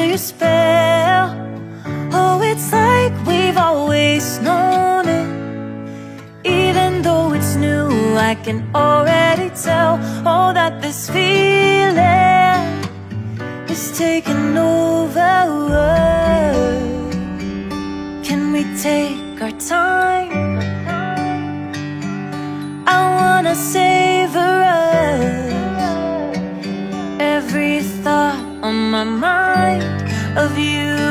your spell. Oh, it's like we've always known it. Even though it's new, I can already tell. Oh, that this feeling is taking over. Can we take our time? I wanna savor us. Every thought on my mind of you